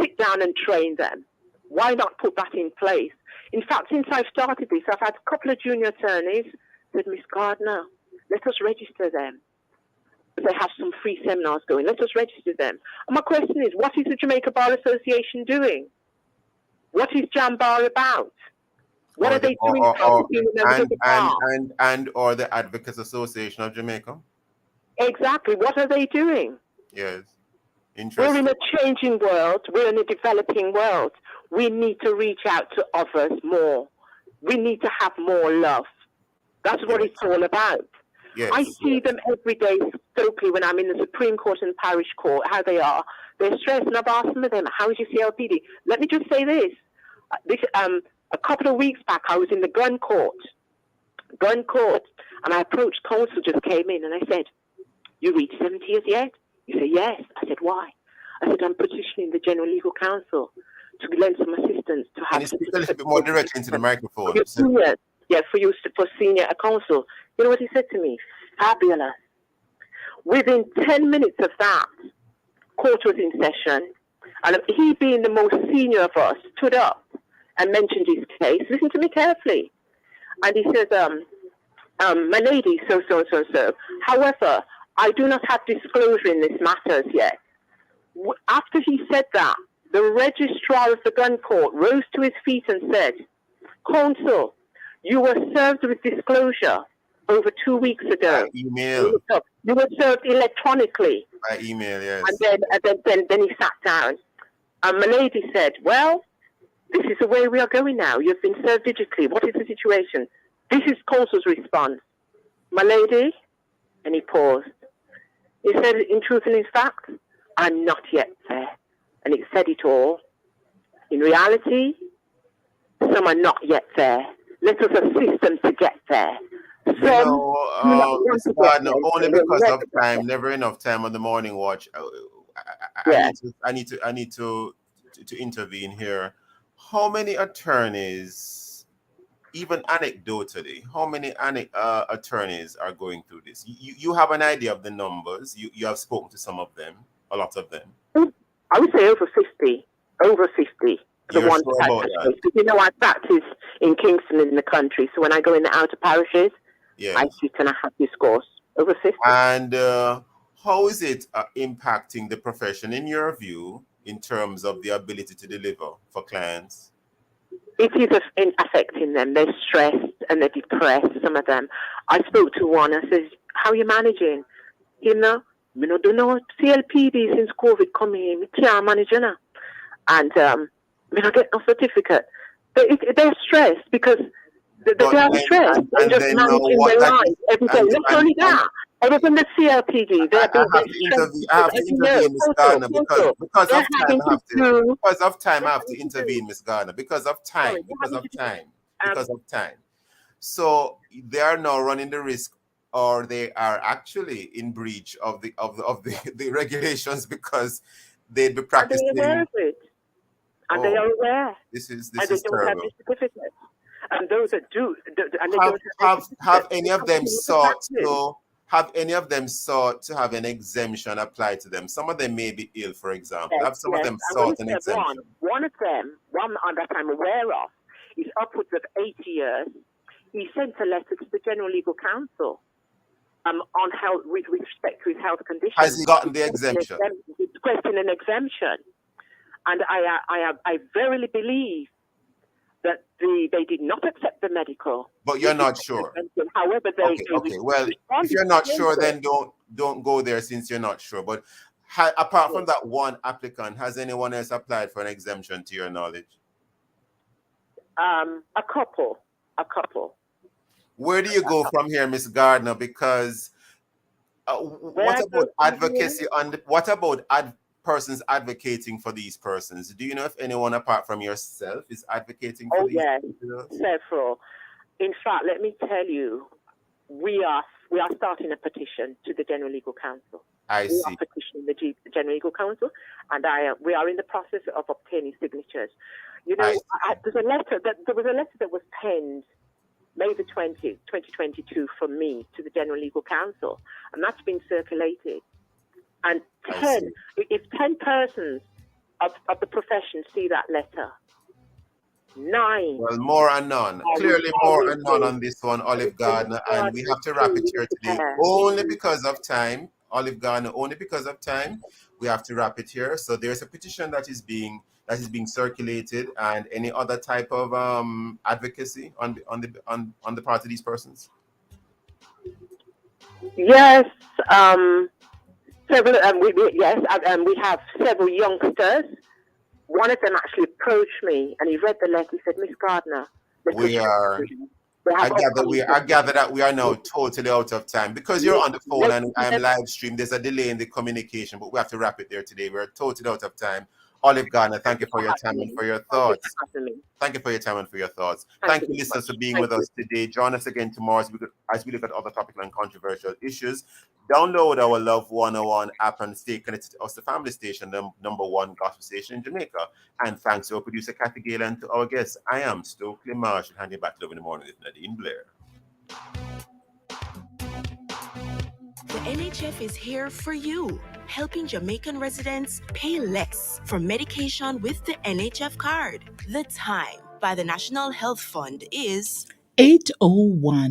sit down and train them? Why not put that in place? In fact, since I've started this, I've had a couple of junior attorneys said, Miss Gardner, let us register them. They have some free seminars going. Let us register them. And my question is, what is the Jamaica Bar Association doing? What is Jam Bar about? What are they doing for the members of the bar? Or the Advocates Association of Jamaica? Exactly. What are they doing? Yes. We're in a changing world. We're in a developing world. We need to reach out to others more. We need to have more love. That's what it's all about. Yes. I see them every day, Stokeley, when I'm in the Supreme Court and Parish Court, how they are. They're stressed, and I've asked some of them, how is your CLPD? Let me just say this. A couple of weeks back, I was in the gun court, and I approached counsel, just came in, and I said, you reached 70 years yet? He said, yes. I said, why? I said, I'm petitioning the General Legal Counsel to lend some assistance to have... Can you speak a little bit more directly into the microphone? For senior counsel. You know what he said to me? Fabulous. Within 10 minutes of that, court was in session, and he, being the most senior of us, stood up and mentioned his case. Listen to me carefully. And he says, my lady, so. However, I do not have disclosure in this matters yet. After he said that, the registrar of the gun court rose to his feet and said, counsel, you were served with disclosure over 2 weeks ago. By email. You were served electronically. By email, yes. And then he sat down. And my lady said, well, this is the way we are going now. You've been served digitally. What is the situation? This is counsel's response. My lady, and he paused. He said, in truth and in fact, I'm not yet there. And it said it all. In reality, some are not yet there. Let us assist them to get there. Mr. Gardner, only because of time, never enough time on the morning watch. I need to intervene here. How many attorneys, even anecdotally, how many attorneys are going through this? You have an idea of the numbers. You have spoken to some of them, a lot of them. I would say over 50. Over 50. You're sure about that? Because you know, I practice in Kingston in the country, so when I go in the outer parishes, I sit and I have discourse. Over 50. And how is it impacting the profession, in your view, in terms of the ability to deliver for clients? It is affecting them. They're stressed and they're depressed, some of them. I spoke to one, I said, how are you managing? You know, we don't do no CLPD since COVID coming in. We can't manage, you know. And we don't get no certificate. They're stressed because they are stressed. They're just managing their lives every day. Not only that, other than the CLPD, they're I have to intervene, Ms. Gardner, because of time. I have to intervene, Ms. Gardner, because of time. So they are now running the risk, or they are actually in breach of the regulations, because they'd be practicing. And they're aware of it. And they are aware. This is terrible. Have the certificate. And those that do, and they have any of them sought to have an exemption applied to them? Some of them may be ill, for example. Have some of them sought an exemption? One of them, one that I'm aware of, is upwards of 80 years. He sent a letter to the General Legal Counsel on health, with respect to his health condition. Has he gotten the exemption? Requesting an exemption. And I verily believe that they did not accept the medical. But you're not sure. However, okay. Well, if you're not sure, then don't go there, since you're not sure. But apart from that one applicant, has anyone else applied for an exemption, to your knowledge? A couple. Where do you go from here, Ms. Gardner? Because what about advocacy? What about persons advocating for these persons? Do you know if anyone apart from yourself is advocating for these? Yes, several. In fact, let me tell you, we are starting a petition to the General Legal Counsel. We are petitioning the General Legal Counsel, and we are in the process of obtaining signatures. You know, there was a letter that was penned May the 20th, 2022, from me to the General Legal Counsel. And that's been circulated. And 10, if 10 persons of the profession see that letter, 9. Well, more and none. Clearly more and none on this one, Olive Gardner. And we have to wrap it here today. Only because of time, Olive Gardner, only because of time, we have to wrap it here. So there's a petition that is being circulated, and any other type of advocacy on the part of these persons. Yes, several. We have several youngsters. One of them actually approached me, and he read the letter. He said, "Miss Gardner, I gather that we are now totally out of time because you're on the phone and I'm live stream. There's a delay in the communication, but we have to wrap it there today. We're totally out of time. Olive Gardner, thank you for your time and for your thoughts. Thank you for your time and for your thoughts. Thank you, listeners, for being with us today. Join us again tomorrow as we look at other topical and controversial issues. Download our Love 101 app and stay connected to us, the family station, the #1 gospel station in Jamaica. And thanks to our producer, Kathy Gale, and to our guests. I am Stokeley Marshall, handing back to Love in the Morning with Nadine Blair. The NHF is here for you, helping Jamaican residents pay less for medication with the NHF card. The time by the National Health Fund is 8:01.